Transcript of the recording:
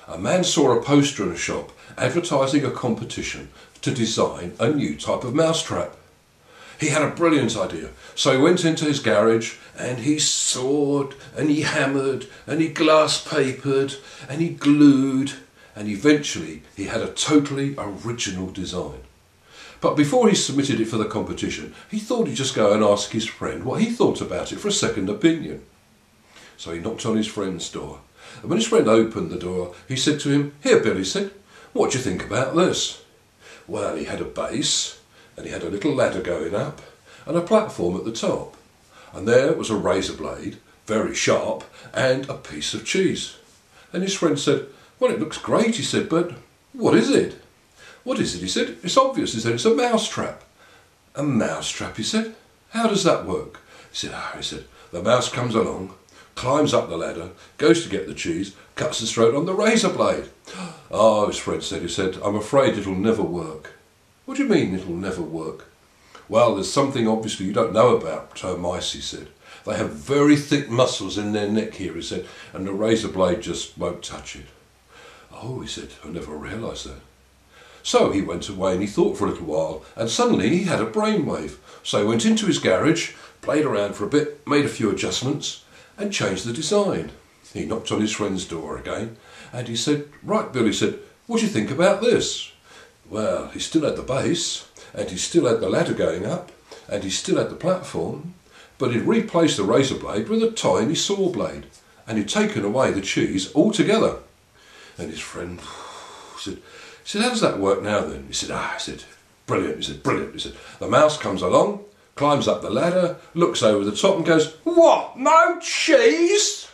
a man saw a poster in a shop advertising a competition to design a new type of mousetrap. He had a brilliant idea, so he went into his garage and he sawed and he hammered and he glass papered and he glued, and eventually he had a totally original design. But before he submitted it for the competition, he thought he'd just go and ask his friend what he thought about it for a second opinion. So he knocked on his friend's door, and when his friend opened the door, he said to him, "Here, Bill," he said, "what do you think about this?" Well, he had a base, and he had a little ladder going up, and a platform at the top. And there was a razor blade, very sharp, and a piece of cheese. And his friend said, "Well, it looks great," he said, "but what is it?" "What is it?" he said. "It's obvious," he said, "it's a mousetrap." "A mousetrap," he said. "How does that work?" He said, "The mouse comes along, climbs up the ladder, goes to get the cheese, cuts his throat on the razor blade." "Oh," his friend said, "I'm afraid it'll never work." "What do you mean it'll never work?" "Well, there's something obviously you don't know about mice," he said. "They have very thick muscles in their neck here," he said, "and the razor blade just won't touch it." "Oh," he said, "I never realised that." So he went away and he thought for a little while, and suddenly he had a brainwave. So he went into his garage, played around for a bit, made a few adjustments, and changed the design. He knocked on his friend's door again, and he said, "Right, Bill," he said, "what do you think about this?" Well, he still had the base, and he still had the ladder going up, and he still had the platform, but he'd replaced the razor blade with a tiny saw blade, and he'd taken away the cheese altogether. And his friend said, "How does that work now then?" He said, "Brilliant," he said, "brilliant." He said, "The mouse comes along, climbs up the ladder, looks over the top and goes, 'What, no cheese?'"